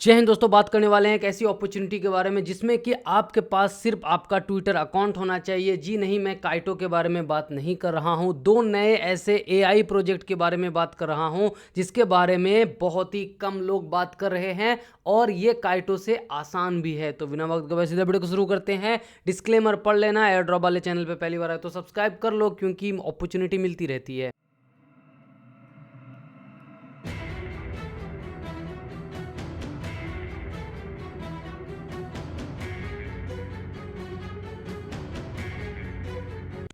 जय हिंद दोस्तों, बात करने वाले हैं एक ऐसी अपॉर्चुनिटी के बारे में जिसमें कि आपके पास सिर्फ आपका ट्विटर अकाउंट होना चाहिए। जी नहीं, मैं काइटो के बारे में बात नहीं कर रहा हूं। दो नए ऐसे एआई प्रोजेक्ट के बारे में बात कर रहा हूं जिसके बारे में बहुत ही कम लोग बात कर रहे हैं और ये काइटो से आसान भी है। तो बिना वक्त गवाए सीधे वीडियो को शुरू करते हैं। डिस्क्लेमर पढ़ लेना, एयर ड्रॉप वाले चैनल पर पहली बार आए तो सब्सक्राइब कर लो क्योंकि अपॉर्चुनिटी मिलती रहती है।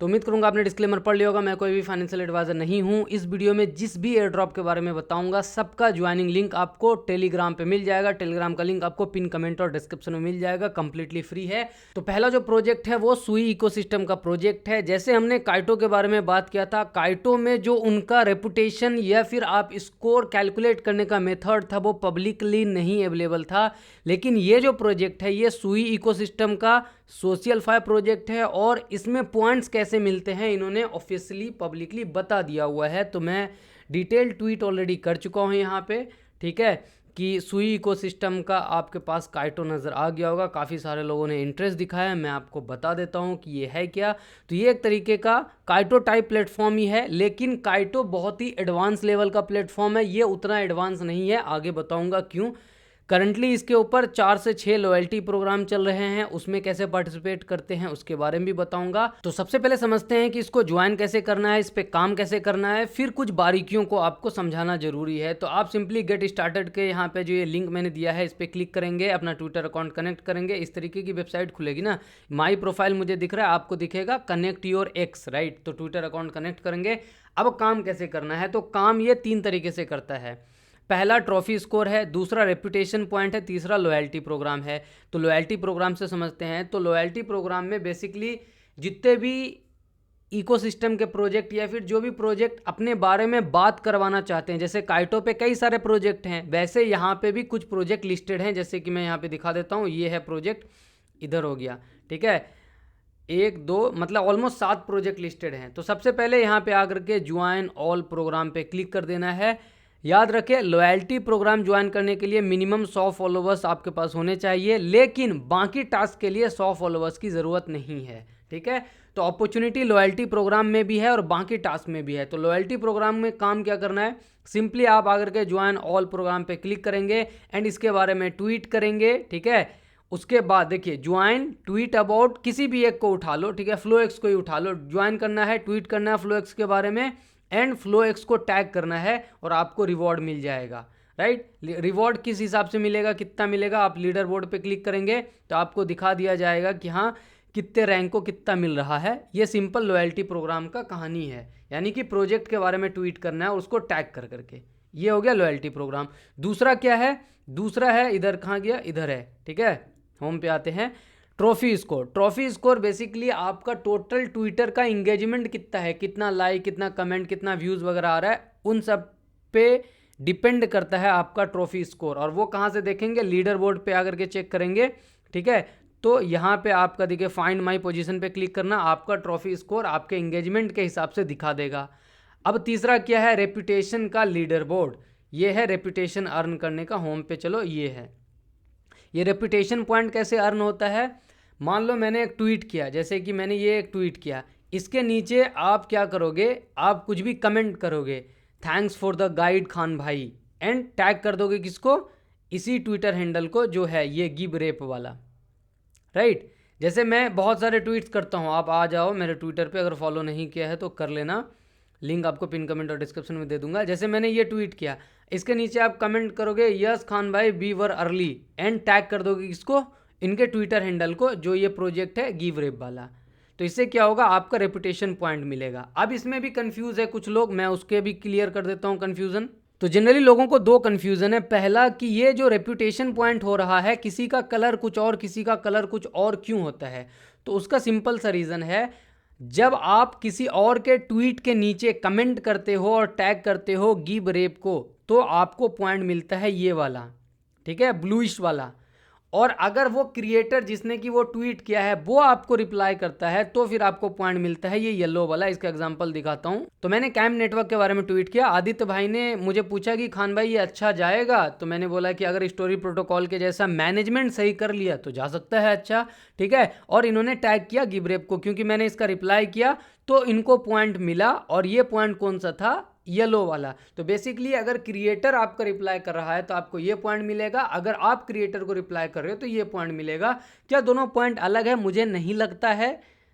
तो उम्मीद करूंगा आपने डिस्क्लेमर पढ़ लिया होगा। मैं कोई भी फाइनेंशियल एडवाइजर नहीं हूं। इस वीडियो में जिस भी एयर ड्रॉप के बारे में बताऊंगा सबका ज्वाइनिंग लिंक आपको टेलीग्राम पे मिल जाएगा। टेलीग्राम का लिंक आपको पिन कमेंट और डिस्क्रिप्शन में मिल जाएगा, कंप्लीटली फ्री है। तो पहला जो प्रोजेक्ट है वो सुई इकोसिस्टम का प्रोजेक्ट है। जैसे हमने काइटो के बारे में बात किया था, काइटो में जो उनका रेपुटेशन या फिर आप स्कोर कैलकुलेट करने का मेथड था वो पब्लिकली नहीं अवेलेबल था। लेकिन ये जो प्रोजेक्ट है ये सुई इकोसिस्टम का सोशल प्रोजेक्ट है और इसमें पॉइंट्स कैसे मिलते हैं इन्होंने ऑफिशियली पब्लिकली बता दिया हुआ है। तो मैं डिटेल ट्वीट ऑलरेडी कर चुका हूं यहाँ पे, ठीक है, कि सुई इकोसिस्टम का आपके पास काइटो नज़र आ गया होगा। काफ़ी सारे लोगों ने इंटरेस्ट दिखाया, मैं आपको बता देता हूँ कि ये है क्या। तो ये एक तरीके का काइटो टाइप प्लेटफॉर्म ही है, लेकिन काइटो बहुत ही एडवांस लेवल का प्लेटफॉर्म है। ये उतना एडवांस नहीं है, आगे बताऊँगा क्यों। करंटली इसके ऊपर 4 से 6 लॉयल्टी प्रोग्राम चल रहे हैं, उसमें कैसे पार्टिसिपेट करते हैं उसके बारे में भी बताऊंगा। तो सबसे पहले समझते हैं कि इसको ज्वाइन कैसे करना है, इस पे काम कैसे करना है, फिर कुछ बारीकियों को आपको समझाना जरूरी है। तो आप सिंपली गेट स्टार्टेड के यहाँ पे जो ये लिंक मैंने दिया है इस पर क्लिक करेंगे, अपना ट्विटर अकाउंट कनेक्ट करेंगे, इस तरीके की वेबसाइट खुलेगी ना। माई प्रोफाइल मुझे दिख रहा है, आपको दिखेगा कनेक्ट योर एक्स, राइट। तो ट्विटर अकाउंट कनेक्ट करेंगे। अब काम कैसे करना है, तो काम ये 3 तरीके से करता है। पहला ट्रॉफी स्कोर है, दूसरा रेपुटेशन पॉइंट है, तीसरा लॉयल्टी प्रोग्राम है। तो लॉयल्टी प्रोग्राम से समझते हैं। तो लॉयल्टी प्रोग्राम में बेसिकली जितने भी इकोसिस्टम के प्रोजेक्ट या फिर जो भी प्रोजेक्ट अपने बारे में बात करवाना चाहते हैं, जैसे काइटो पे कई सारे प्रोजेक्ट हैं, वैसे यहाँ पे भी कुछ प्रोजेक्ट लिस्टेड हैं। जैसे कि मैं यहाँ पे दिखा देता हूँ, ये है प्रोजेक्ट, इधर हो गया, ठीक है, 1 2 मतलब ऑलमोस्ट 7 प्रोजेक्ट लिस्टेड हैं। तो सबसे पहले यहाँ पे आकर के ज्वाइन ऑल प्रोग्राम पे क्लिक कर देना है। याद रखें, लॉयल्टी प्रोग्राम ज्वाइन करने के लिए मिनिमम 100 फॉलोवर्स आपके पास होने चाहिए, लेकिन बाकी टास्क के लिए 100 फॉलोवर्स की ज़रूरत नहीं है, ठीक है। तो अपॉर्चुनिटी लॉयल्टी प्रोग्राम में भी है और बाकी टास्क में भी है। तो लॉयल्टी प्रोग्राम में काम क्या करना है, सिंपली आप आकर के ज्वाइन ऑल प्रोग्राम पे क्लिक करेंगे एंड इसके बारे में ट्वीट करेंगे, ठीक है। उसके बाद देखिए, ज्वाइन ट्वीट अबाउट किसी भी एक को उठा लो, ठीक है, फ्लो एक्स को ही उठा लो। ज्वाइन करना है, ट्वीट करना है फ्लो एक्स के बारे में एंड फ्लो एक्स को टैग करना है और आपको रिवॉर्ड मिल जाएगा, राइट। रिवॉर्ड किस हिसाब से मिलेगा, कितना मिलेगा, आप लीडर बोर्ड पे क्लिक करेंगे तो आपको दिखा दिया जाएगा कि हाँ कितने रैंक को कितना मिल रहा है। ये सिंपल लॉयल्टी प्रोग्राम का कहानी है, यानी कि प्रोजेक्ट के बारे में ट्वीट करना है और उसको टैग कर करके। ये हो गया लॉयल्टी प्रोग्राम। दूसरा क्या है, दूसरा है, इधर कहाँ गया, इधर है, ठीक है, होम पे आते हैं। Trophy score. Trophy score basically आपका टोटल ट्विटर का इंगेजमेंट कितना है, कितना लाइक, कितना कमेंट, कितना व्यूज़ वगैरह आ रहा है, उन सब पे डिपेंड करता है आपका ट्रॉफी स्कोर। और वो कहाँ से देखेंगे, लीडर बोर्ड पे आकर के चेक करेंगे, ठीक है। तो यहाँ पे आपका देखिए फाइंड माई पोजीशन पे क्लिक करना, आपका ट्रॉफी स्कोर आपके इंगेजमेंट के हिसाब से दिखा देगा। अब तीसरा क्या है, रेपुटेशन का लीडर बोर्ड। ये है रेपुटेशन अर्न करने का, होम पे चलो, ये है। ये रेपुटेशन पॉइंट कैसे अर्न होता है, मान लो मैंने एक ट्वीट किया, जैसे कि मैंने ये एक ट्वीट किया, इसके नीचे आप क्या करोगे, आप कुछ भी कमेंट करोगे, thanks for the guide Khan भाई, एंड टैग कर दोगे किसको, इसी ट्विटर हैंडल को जो है ये गिव रेप वाला, राइट। जैसे मैं बहुत सारे ट्वीट्स करता हूँ, आप आ जाओ मेरे ट्विटर पे, अगर फॉलो नहीं किया है तो कर लेना, लिंक आपको पिन कमेंट और डिस्क्रिप्शन में दे दूंगा। जैसे मैंने ये ट्वीट किया, इसके नीचे आप कमेंट करोगे यस खान भाई we were early, and tag कर दोगे किसको, इनके ट्विटर हैंडल को, जो ये प्रोजेक्ट है गिव रेप वाला। तो इससे क्या होगा, आपका रेपुटेशन पॉइंट मिलेगा। अब इसमें भी कंफ्यूज है कुछ लोग, मैं उसके भी क्लियर कर देता हूँ कन्फ्यूज़न। तो जनरली लोगों को 2 कन्फ्यूज़न है। पहला कि ये जो रेपुटेशन पॉइंट हो रहा है, किसी का कलर कुछ और किसी का कलर कुछ और क्यों होता है, तो उसका सिंपल सा रीज़न है, जब आप किसी और के ट्वीट के नीचे कमेंट करते हो और टैग करते हो गिव रेप को, तो आपको पॉइंट मिलता है ये वाला, ठीक है, ब्लूइश वाला। और अगर वो क्रिएटर जिसने कि वो ट्वीट किया है वो आपको रिप्लाई करता है तो फिर आपको पॉइंट मिलता है, ये येलो वाला। इसका एग्जांपल दिखाता हूं। तो मैंने कैम्प नेटवर्क के बारे में ट्वीट किया, आदित्य भाई ने मुझे पूछा कि खान भाई ये अच्छा जाएगा, तो मैंने बोला कि अगर स्टोरी प्रोटोकॉल के जैसा मैनेजमेंट सही कर लिया तो जा सकता है अच्छा, ठीक है। और इन्होंने टैग किया गिबरेप को, क्योंकि मैंने इसका रिप्लाई किया तो इनको पॉइंट मिला। और ये पॉइंट कौन सा था? येलो वाला। तो बेसिकली अगर क्रिएटर आपका रिप्लाई कर रहा है तो आपको ये पॉइंट मिलेगा, अगर आप क्रिएटर को रिप्लाई कर रहे हो तो ये पॉइंट मिलेगा। क्या दोनों पॉइंट अलग है? मुझे नहीं लगता है,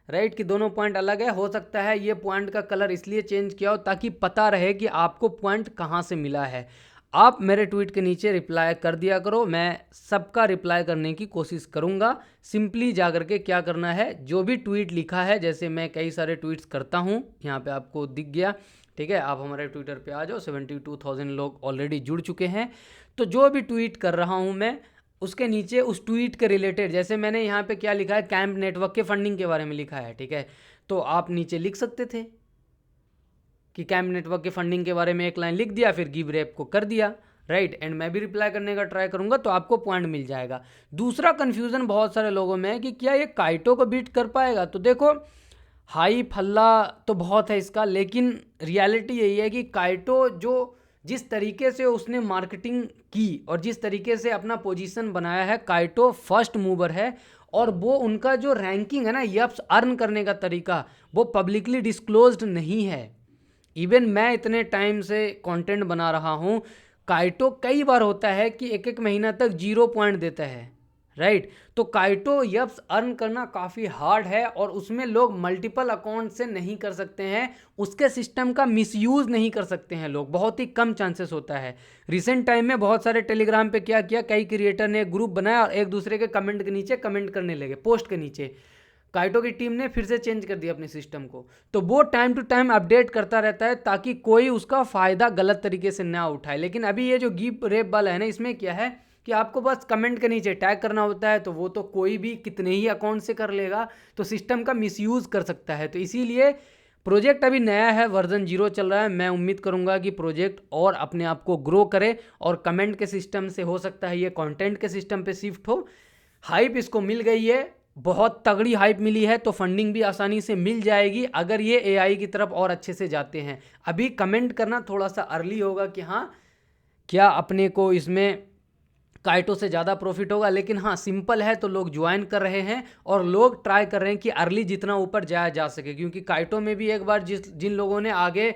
राइट, कि दोनों पॉइंट अलग है। हो सकता है ये पॉइंट का कलर इसलिए चेंज किया हो ताकि पता रहे कि आपको पॉइंट कहाँ से मिला है। आप मेरे ट्वीट के नीचे रिप्लाई कर दिया करो, मैं सबका रिप्लाई करने की कोशिश करूँगा। सिंपली जा करके क्या करना है, जो भी ट्वीट लिखा है, जैसे मैं कई सारे ट्वीट्स करता हूँ, यहाँ पे आपको दिख गया, ठीक है। आप हमारे ट्विटर पे आ जाओ, 72,000 लोग ऑलरेडी जुड़ चुके हैं। तो जो भी ट्वीट कर रहा हूँ मैं, उसके नीचे उस ट्वीट के रिलेटेड, जैसे मैंने यहाँ पे क्या लिखा है, कैंप नेटवर्क के फंडिंग के बारे में लिखा है, ठीक है। तो आप नीचे लिख सकते थे कि कैंप नेटवर्क के फंडिंग के बारे में एक लाइन लिख दिया, फिर गिव रैप को कर दिया, राइट। एंड मैं भी रिप्लाई करने का ट्राई करूंगा तो आपको पॉइंट मिल जाएगा। दूसरा कंफ्यूजन बहुत सारे लोगों में है कि क्या ये काइटो को बीट कर पाएगा। तो देखो, हाई फल्ला तो बहुत है इसका, लेकिन रियलिटी यही है कि काइटो जो जिस तरीके से उसने मार्केटिंग की और जिस तरीके से अपना पोजीशन बनाया है, काइटो फर्स्ट मूवर है। और वो उनका जो रैंकिंग है ना, यप्स अर्न करने का तरीका, वो पब्लिकली डिस्क्लोज्ड नहीं है। इवन मैं इतने टाइम से कंटेंट बना रहा हूँ, काइटो कई बार होता है कि एक एक महीना तक 0 पॉइंट देता है, राइट। तो काइटो यप्स अर्न करना काफ़ी हार्ड है और उसमें लोग मल्टीपल अकाउंट से नहीं कर सकते हैं, उसके सिस्टम का मिसयूज़ नहीं कर सकते हैं लोग, बहुत ही कम चांसेस होता है। रिसेंट टाइम में बहुत सारे टेलीग्राम पे क्या किया, कई क्रिएटर ने ग्रुप बनाया और एक दूसरे के कमेंट के नीचे कमेंट करने लगे, पोस्ट के नीचे। काइटो की टीम ने फिर से चेंज कर दिया अपने सिस्टम को। तो वो टाइम टू टाइम अपडेट करता रहता है ताकि कोई उसका फ़ायदा गलत तरीके से ना उठाए। लेकिन अभी ये जो गिव रेप वाला है ना, इसमें क्या है कि आपको बस कमेंट के नीचे टैग करना होता है, तो वो तो कोई भी कितने ही अकाउंट से कर लेगा, तो सिस्टम का मिसयूज़ कर सकता है। तो इसीलिए प्रोजेक्ट अभी नया है, वर्जन 0 चल रहा है। मैं उम्मीद करूंगा कि प्रोजेक्ट और अपने आप को ग्रो करे और कमेंट के सिस्टम से हो सकता है ये कंटेंट के सिस्टम पे शिफ्ट हो। हाइप इसको मिल गई है, बहुत तगड़ी हाइप मिली है, तो फंडिंग भी आसानी से मिल जाएगी अगर ये एआई की तरफ और अच्छे से जाते हैं। अभी कमेंट करना थोड़ा सा अर्ली होगा कि हाँ क्या अपने को इसमें काइटो से ज़्यादा प्रॉफिट होगा, लेकिन हाँ सिंपल है तो लोग ज्वाइन कर रहे हैं और लोग ट्राई कर रहे हैं कि अर्ली जितना ऊपर जाया जा सके, क्योंकि काइटो में भी एक बार जिन लोगों ने आगे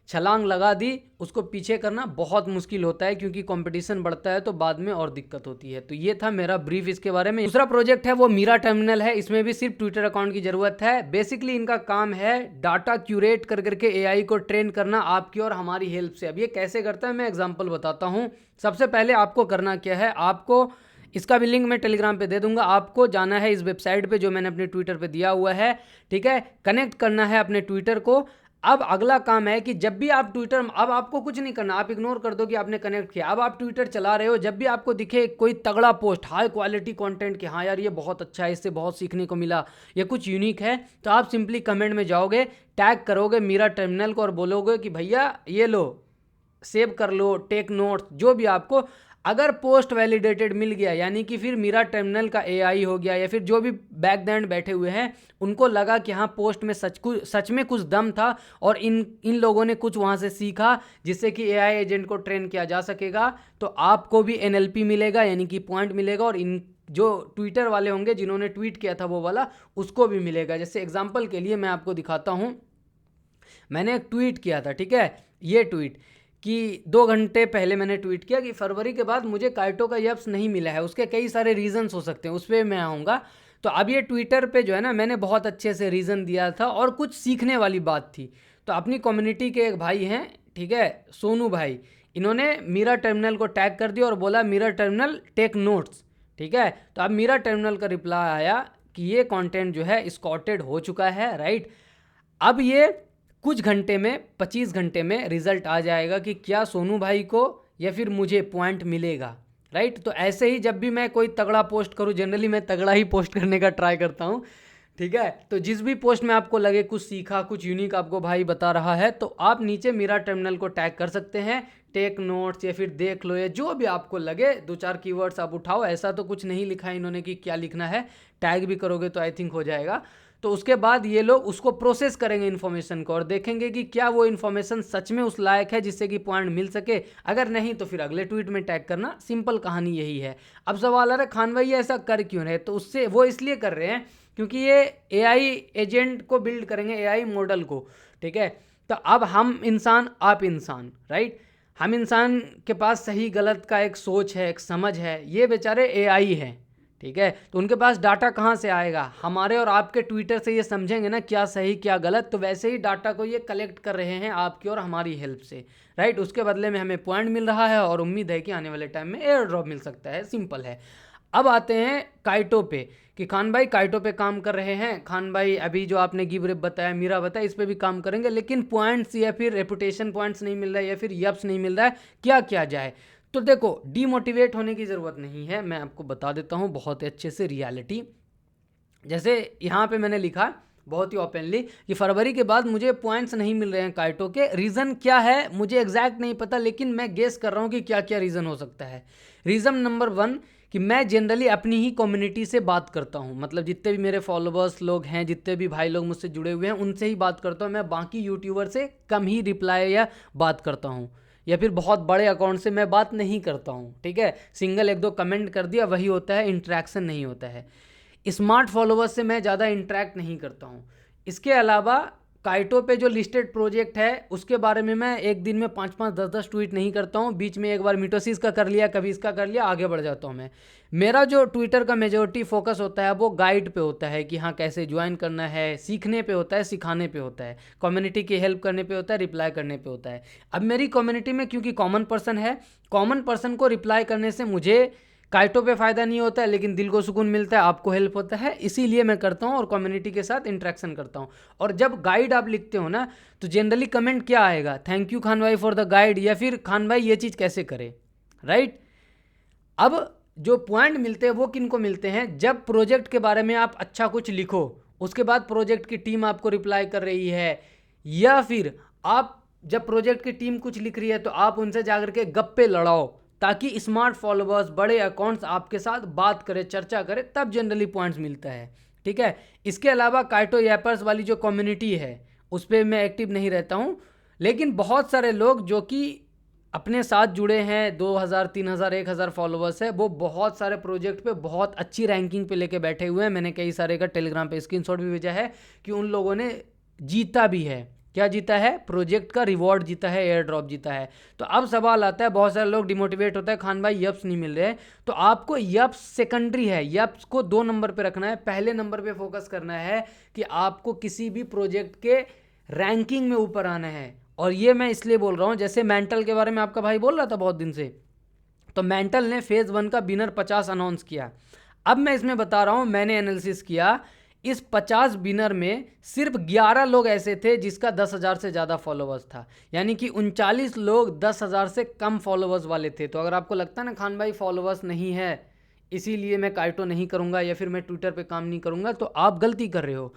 छलांग लगा दी उसको पीछे करना बहुत मुश्किल होता है, क्योंकि कंपटीशन बढ़ता है तो बाद में और दिक्कत होती है। तो ये था मेरा ब्रीफ इसके बारे में। दूसरा प्रोजेक्ट है वो मीरा टर्मिनल है, इसमें भी सिर्फ ट्विटर अकाउंट की ज़रूरत है। बेसिकली इनका काम है डाटा क्यूरेट कर करके एआई को ट्रेन करना आपकी और हमारी हेल्प से। अब ये कैसे करता है मैं एग्जाम्पल बताता हूँ। सबसे पहले आपको करना क्या है, आपको इसका भी लिंक मैं टेलीग्राम पे दे दूंगा, आपको जाना है इस वेबसाइट पे जो मैंने अपने ट्विटर पे दिया हुआ है, ठीक है। कनेक्ट करना है अपने ट्विटर को। अब अगला काम है कि जब भी आप ट्विटर, अब आपको कुछ नहीं करना, आप इग्नोर कर दो कि आपने कनेक्ट किया। अब आप ट्विटर चला रहे हो, जब भी आपको दिखे कोई तगड़ा पोस्ट, हाई क्वालिटी कंटेंट कि हाँ यार ये बहुत अच्छा है, इससे बहुत सीखने को मिला, ये कुछ यूनिक है, तो आप सिंपली कमेंट में जाओगे, टैग करोगे मीरा टर्मिनल को और बोलोगे कि भैया ये लो, सेव कर लो, टेक नोट्स, जो भी आपको। अगर पोस्ट वैलिडेटेड मिल गया, यानी कि फिर मीरा टर्मिनल का एआई हो गया या फिर जो भी बैक एंड बैठे हुए हैं उनको लगा कि हाँ पोस्ट में सच में कुछ दम था और इन लोगों ने कुछ वहाँ से सीखा जिससे कि एआई एजेंट को ट्रेन किया जा सकेगा, तो आपको भी एनएलपी मिलेगा, यानी कि पॉइंट मिलेगा। और इन जो ट्विटर वाले होंगे जिन्होंने ट्वीट किया था वो वाला, उसको भी मिलेगा। जैसे एग्जाम्पल के लिए मैं आपको दिखाता हूँ, मैंने एक ट्वीट किया था, ठीक है, ये ट्वीट कि 2 घंटे पहले मैंने ट्वीट किया कि फरवरी के बाद मुझे काइटो का यप्स नहीं मिला है। उसके कई सारे रीजंस हो सकते हैं, उस पर मैं आऊँगा। तो अब ये ट्विटर पे जो है ना, मैंने बहुत अच्छे से रीज़न दिया था और कुछ सीखने वाली बात थी। तो अपनी कम्युनिटी के एक भाई हैं, ठीक है, सोनू भाई, इन्होंने मीरा टर्मिनल को टैग कर दिया और बोला मीरा टर्मिनल टेक नोट्स, ठीक है। तो अब मीरा टर्मिनल का रिप्लाई आया कि ये कंटेंट जो है स्कॉटेड हो चुका है, राइट। अब ये कुछ घंटे में, 25 घंटे में रिजल्ट आ जाएगा कि क्या सोनू भाई को या फिर मुझे पॉइंट मिलेगा, राइट। तो ऐसे ही जब भी मैं कोई तगड़ा पोस्ट करूँ, जनरली मैं तगड़ा ही पोस्ट करने का ट्राई करता हूँ, ठीक है, तो जिस भी पोस्ट में आपको लगे कुछ सीखा, कुछ यूनिक आपको भाई बता रहा है, तो आप नीचे मेरा टर्मिनल को टैग कर सकते हैं, टेक नोट्स या फिर देख लो, या जो भी आपको लगे 2-4 कीवर्ड्स आप उठाओ। ऐसा तो कुछ नहीं लिखा है इन्होंने कि क्या लिखना है, टैग भी करोगे तो आई थिंक हो जाएगा। तो उसके बाद ये लोग उसको प्रोसेस करेंगे इन्फॉर्मेशन को, और देखेंगे कि क्या वो इन्फॉर्मेशन सच में उस लायक है जिससे कि पॉइंट मिल सके। अगर नहीं तो फिर अगले ट्वीट में टैग करना, सिंपल कहानी यही है। अब सवाल आ रहा है खान भाई ऐसा कर क्यों रहे, तो उससे वो इसलिए कर रहे हैं क्योंकि ये एआई एजेंट को बिल्ड करेंगे, एआई मॉडल को, ठीक है। तो अब हम इंसान, आप इंसान, राइट, हम इंसान के पास सही गलत का एक सोच है, एक समझ है, ये बेचारे एआई है, ठीक है। तो उनके पास डाटा कहाँ से आएगा, हमारे और आपके ट्विटर से ये समझेंगे ना क्या सही क्या गलत, तो वैसे ही डाटा को ये कलेक्ट कर रहे हैं आपकी और हमारी हेल्प से, राइट। उसके बदले में हमें पॉइंट मिल रहा है और उम्मीद है कि आने वाले टाइम में एयर ड्रॉप मिल सकता है, सिंपल है। अब आते हैं काइटो पे, कि खान भाई काइटो पे काम कर रहे हैं। खान भाई अभी जो आपने गिव रेप बताया, मीरा बताया, इस पे भी काम करेंगे, लेकिन पॉइंट्स या फिर रेपुटेशन पॉइंट्स नहीं मिल रहा है या फिर यप्स नहीं मिल रहा है, क्या किया जाए। तो देखो, डीमोटिवेट होने की ज़रूरत नहीं है, मैं आपको बता देता हूँ बहुत ही अच्छे से रियलिटी। जैसे यहाँ पे मैंने लिखा बहुत ही ओपनली कि फरवरी के बाद मुझे पॉइंट्स नहीं मिल रहे हैं काइटो के, रीज़न क्या है मुझे एग्जैक्ट नहीं पता, लेकिन मैं गेस कर रहा हूँ कि क्या क्या रीज़न हो सकता है। रीज़न नंबर 1 कि मैं जनरली अपनी ही कम्युनिटी से बात करता हूँ, मतलब जितने भी मेरे फॉलोअर्स लोग हैं, जितने भी भाई लोग मुझसे जुड़े हुए हैं, उनसे ही बात करता हूँ। मैं बाकी यूट्यूबर से कम ही रिप्लाई या बात करता हूँ, या फिर बहुत बड़े अकाउंट से मैं बात नहीं करता हूँ, ठीक है। सिंगल 1-2 कमेंट कर दिया वही होता है, इंटरेक्शन नहीं होता है। स्मार्ट फॉलोवर्स से मैं ज़्यादा इंटरेक्ट नहीं करता हूँ। इसके अलावा काइटो पे जो लिस्टेड प्रोजेक्ट है उसके बारे में मैं एक दिन में 5-5, 10-10 ट्वीट नहीं करता हूँ। बीच में एक बार मिटोसिस का कर लिया, कभी इसका कर लिया, आगे बढ़ जाता हूँ मैं। मेरा जो ट्विटर का मेजोरिटी फोकस होता है वो गाइड पे होता है कि हाँ कैसे ज्वाइन करना है, सीखने पे होता है, सिखाने पे होता है, कम्युनिटी की हेल्प करने पे होता है, रिप्लाई करने पे होता है। अब मेरी कम्युनिटी में क्योंकि कॉमन पर्सन है, कॉमन पर्सन को रिप्लाई करने से मुझे काइटो पे फ़ायदा नहीं होता है, लेकिन दिल को सुकून मिलता है, आपको हेल्प होता है, इसीलिए मैं करता हूँ और कम्युनिटी के साथ इंटरेक्शन करता हूँ। और जब गाइड आप लिखते हो ना, तो जनरली कमेंट क्या आएगा, थैंक यू खान भाई फॉर द गाइड, या फिर खान भाई ये चीज़ कैसे करें, राइट। अब जो पॉइंट मिलते हैं वो किन को मिलते हैं, जब प्रोजेक्ट के बारे में आप अच्छा कुछ लिखो, उसके बाद प्रोजेक्ट की टीम आपको रिप्लाई कर रही है, या फिर आप जब प्रोजेक्ट की टीम कुछ लिख रही है तो आप उनसे जाकर के गप्पे लड़ाओ, ताकि स्मार्ट फॉलोअर्स, बड़े अकाउंट्स आपके साथ बात करें, चर्चा करें, तब जनरली पॉइंट्स मिलता है, ठीक है। इसके अलावा काइटो यापर्स वाली जो कम्युनिटी है उस पर मैं एक्टिव नहीं रहता हूँ, लेकिन बहुत सारे लोग जो कि अपने साथ जुड़े हैं, 2000, 3000, 1000 फॉलोअर्स है, वो बहुत सारे प्रोजेक्ट पे बहुत अच्छी रैंकिंग पे लेके बैठे हुए हैं। मैंने कई सारे का टेलीग्राम पे स्क्रीनशॉट भी भेजा है कि उन लोगों ने जीता भी है। क्या जीता है, प्रोजेक्ट का रिवॉर्ड जीता है, एयर ड्रॉप जीता है। तो अब सवाल आता है, बहुत सारे लोग डिमोटिवेट होता है, खान भाई यप्स नहीं मिल रहे हैं, तो आपको यप्स सेकेंडरी है, यप्स को 2 नंबर पे रखना है। पहले नंबर पे फोकस करना है कि आपको किसी भी प्रोजेक्ट के रैंकिंग में ऊपर आना है। और ये मैं इसलिए बोल रहा हूँ, जैसे मेंटल के बारे में आपका भाई बोल रहा था बहुत दिन से, तो मेंटल ने फेज़ 1 का विनर 50 अनाउंस किया। अब मैं इसमें बता रहा हूँ, मैंने एनालिसिस किया, इस 50 विनर में सिर्फ 11 लोग ऐसे थे जिसका 10,000 से ज़्यादा फॉलोवर्स था, यानी कि 39 लोग 10,000 से कम फॉलोवर्स वाले थे। तो अगर आपको लगता है ना खान भाई फॉलोवर्स नहीं है इसीलिए मैं काइटो नहीं करूँगा या फिर मैं ट्विटर पे काम नहीं करूँगा, तो आप गलती कर रहे हो।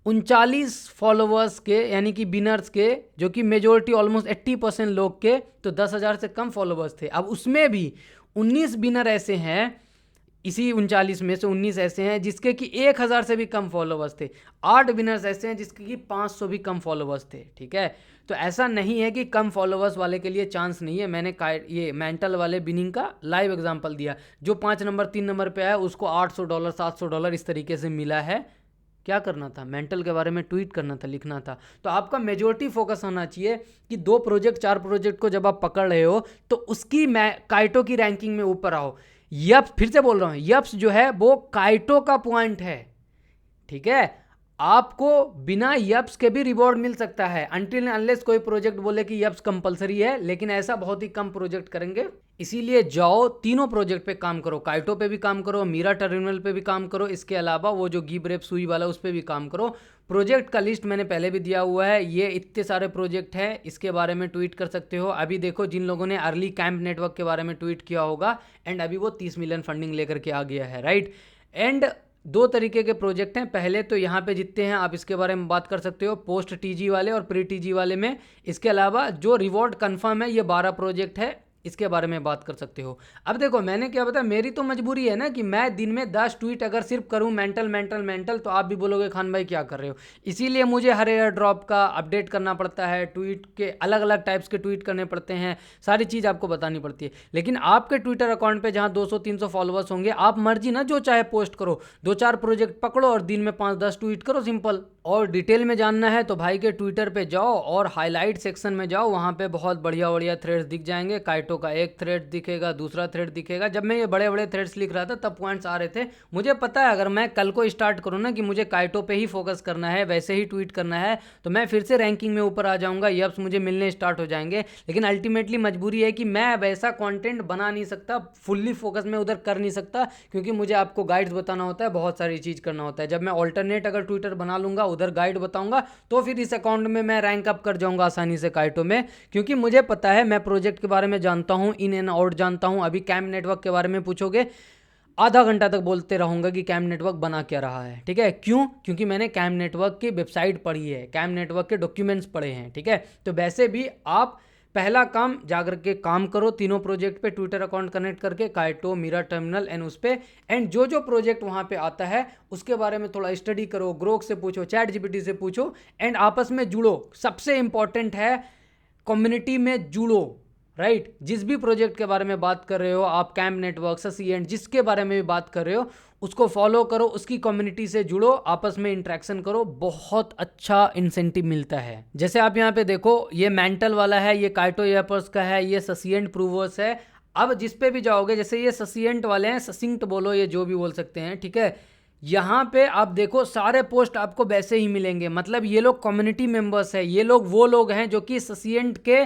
39 फॉलोवर्स के, यानी कि विनर्स के, जो कि मेजोरिटी ऑलमोस्ट 80% लोग के, तो 10,000 से कम फॉलोवर्स थे। अब उसमें भी 19 विनर ऐसे हैं, इसी 39 में से 19 ऐसे हैं जिसके कि 1000 से भी कम फॉलोवर्स थे। 8 विनर्स ऐसे हैं जिसके कि 500 भी कम फॉलोवर्स थे, ठीक है। तो ऐसा नहीं है कि कम फॉलोवर्स वाले के लिए चांस नहीं है। मैंने ये मेंटल वाले बिनिंग का लाइव एग्जांपल दिया, जो 5 नंबर 3 नंबर पे आया उसको $800 $700 इस तरीके से मिला है। क्या करना था, मेंटल के बारे में ट्वीट करना था, लिखना था। तो आपका मेजोरिटी फोकस होना चाहिए कि 2 प्रोजेक्ट 4 प्रोजेक्ट को जब आप पकड़ रहे हो तो उसकी काइटो की रैंकिंग में ऊपर आओ। यप्स, फिर से बोल रहा हूँ, यप्स जो है वो काइटो का पॉइंट है, ठीक है। आपको बिना यप्स के भी रिवॉर्ड मिल सकता है, अनटिल अनलेस कोई प्रोजेक्ट बोले कि यप्स कंपलसरी है, लेकिन ऐसा बहुत ही कम प्रोजेक्ट करेंगे। इसीलिए जाओ, तीनों प्रोजेक्ट पे काम करो, काइटो पे भी काम करो, मीरा टर्मिनल पे भी काम करो, इसके अलावा वो जो गिव रेप सुई वाला उस पर भी काम करो। प्रोजेक्ट का लिस्ट मैंने पहले भी दिया हुआ है, ये इतने सारे प्रोजेक्ट हैं, इसके बारे में ट्वीट कर सकते हो। अभी देखो, जिन लोगों ने अर्ली कैंप नेटवर्क के बारे में ट्वीट किया होगा, एंड अभी वो 30 मिलियन फंडिंग लेकर के आ गया है, राइट। एंड दो तरीके के प्रोजेक्ट हैं। पहले तो यहाँ पे जितने हैं आप इसके बारे में बात कर सकते हो, पोस्ट टीजी वाले और प्री टीजी वाले में। इसके अलावा जो रिवॉर्ड कंफर्म है ये 12 प्रोजेक्ट है, इसके बारे में बात कर सकते हो। अब देखो मैंने क्या बताया, मेरी तो मजबूरी है ना कि मैं दिन में 10 ट्वीट अगर सिर्फ करूं मेंटल मेंटल मेंटल, तो आप भी बोलोगे खान भाई क्या कर रहे हो। इसीलिए मुझे हर एयर ड्रॉप का अपडेट करना पड़ता है, ट्वीट के अलग अलग टाइप्स के ट्वीट करने पड़ते हैं, सारी चीज़ आपको बतानी पड़ती है। लेकिन आपके ट्विटर अकाउंट पर जहाँ 200-300 फॉलोअर्स होंगे, आप मर्जी ना जो चाहे पोस्ट करो, 2-4 प्रोजेक्ट पकड़ो और दिन में 5-10 ट्वीट करो, सिंपल। और डिटेल में जानना है तो भाई के ट्विटर पे जाओ और हाईलाइट सेक्शन में जाओ, वहाँ पे बहुत बढ़िया बढ़िया थ्रेड्स दिख जाएंगे। काइटो का एक थ्रेड दिखेगा, दूसरा थ्रेड दिखेगा। जब मैं ये बड़े बड़े थ्रेड्स लिख रहा था तब पॉइंट्स आ रहे थे। मुझे पता है अगर मैं कल को स्टार्ट करूँ ना कि मुझे काइटो पे ही फोकस करना है, वैसे ही ट्वीट करना है, तो मैं फिर से रैंकिंग में ऊपर आ जाऊँगा, यब्स मुझे मिलने स्टार्ट हो जाएंगे। लेकिन अल्टीमेटली मजबूरी है कि मैं वैसा कॉन्टेंट बना नहीं सकता, फुल्ली फोकस में उधर कर नहीं सकता, क्योंकि मुझे आपको गाइड्स बताना होता है, बहुत सारी चीज़ करना होता है। जब मैं ऑल्टरनेट अगर ट्विटर बना लूँगा, उधर गाइड बताऊँगा, तो फिर इस अकाउंट में मैं रैंक अप कर जाऊंगा आसानी से काइटो में, क्योंकि मुझे पता है, मैं प्रोजेक्ट के बारे में जानता हूं, इन एंड आउट जानता हूं। अभी कैम नेटवर्क के बारे में पूछोगे, आधा घंटा तक बोलते रहूंगा कि कैम नेटवर्क बना क्या रहा है, ठीक है। क्यों? क्योंकि मैंने कैम नेटवर्क की वेबसाइट पढ़ी है, कैम नेटवर्क के डॉक्यूमेंट्स पढ़े हैं, ठीक है। तो वैसे भी आप पहला काम जाकर के काम करो, तीनों प्रोजेक्ट पे ट्विटर अकाउंट कनेक्ट करके, काइटो, मिरा टर्मिनल एंड उस पे, एंड जो जो प्रोजेक्ट वहाँ पे आता है उसके बारे में थोड़ा स्टडी करो, ग्रोक से पूछो, चैट जीपीटी से पूछो, एंड आपस में जुड़ो। सबसे इंपॉर्टेंट है कम्युनिटी में जुड़ो, राइट। जिस भी प्रोजेक्ट के बारे में बात कर रहे हो आप, कैम नेटवर्क, ससी एंड जिसके बारे में भी बात कर रहे हो, उसको फॉलो करो, उसकी कम्युनिटी से जुड़ो, आपस में इंटरेक्शन करो, बहुत अच्छा इंसेंटिव मिलता है। जैसे आप यहाँ पे देखो, ये मेंटल वाला है, ये काइटो एयरपर्स का है, ये ससिएंट प्रूवर्स है। अब जिस पे भी जाओगे, जैसे ये ससिएंट वाले हैं, ससिंक्ट बोलो, ये जो भी बोल सकते हैं, ठीक है। यहाँ पे आप देखो सारे पोस्ट आपको वैसे ही मिलेंगे, मतलब ये लोग कम्युनिटी मेंबर्स है, ये लोग वो लोग हैं जो कि ससिएंट के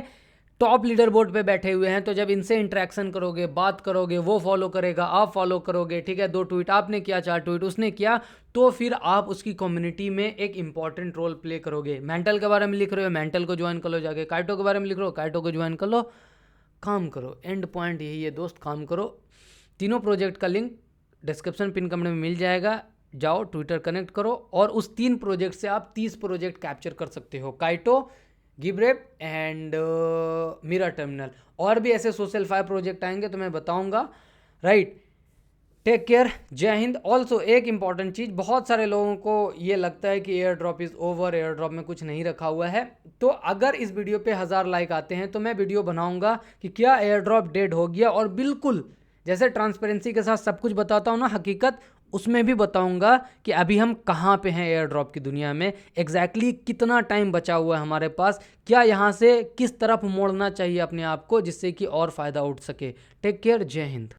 टॉप लीडर बोर्ड पे बैठे हुए हैं। तो जब इनसे इंटरेक्शन करोगे, बात करोगे, वो फॉलो करेगा, आप फॉलो करोगे, ठीक है। 2 ट्वीट आपने किया, 4 ट्वीट उसने किया, तो फिर आप उसकी कम्युनिटी में एक इंपॉर्टेंट रोल प्ले करोगे। मेंटल के बारे में लिख रहे हो, मेंटल को ज्वाइन कर लो जाके। काइटो के बारे में लिख रहे हो, काइटो को ज्वाइन कर लो। काम करो, एंड पॉइंट यही है दोस्त, काम करो। तीनों प्रोजेक्ट का लिंक डिस्क्रिप्शन पिन कमेंट में मिल जाएगा, जाओ ट्विटर कनेक्ट करो, और उस 3 प्रोजेक्ट से आप 30 प्रोजेक्ट कैप्चर कर सकते हो, काइटो, गिबरेप एंड मिरा टर्मिनल। और भी ऐसे सोशल 5 प्रोजेक्ट आएंगे तो मैं बताऊंगा, राइट। टेक केयर, जय हिंद। ऑल्सो एक इंपॉर्टेंट चीज़, बहुत सारे लोगों को ये लगता है कि air drop is over, air drop में कुछ नहीं रखा हुआ है। तो अगर इस वीडियो पे 1000 लाइक आते हैं तो मैं वीडियो बनाऊंगा कि क्या एयर ड्रॉप डेड हो गया, और बिल्कुल जैसे ट्रांसपेरेंसी के साथ सब कुछ बताता हूँ ना, हकीकत उसमें भी बताऊंगा कि अभी हम कहाँ पे हैं एयर ड्रॉप की दुनिया में, एग्जैक्टली कितना टाइम बचा हुआ है हमारे पास, क्या यहाँ से किस तरफ मोड़ना चाहिए अपने आप को जिससे कि और फ़ायदा उठ सके। टेक केयर, जय हिंद।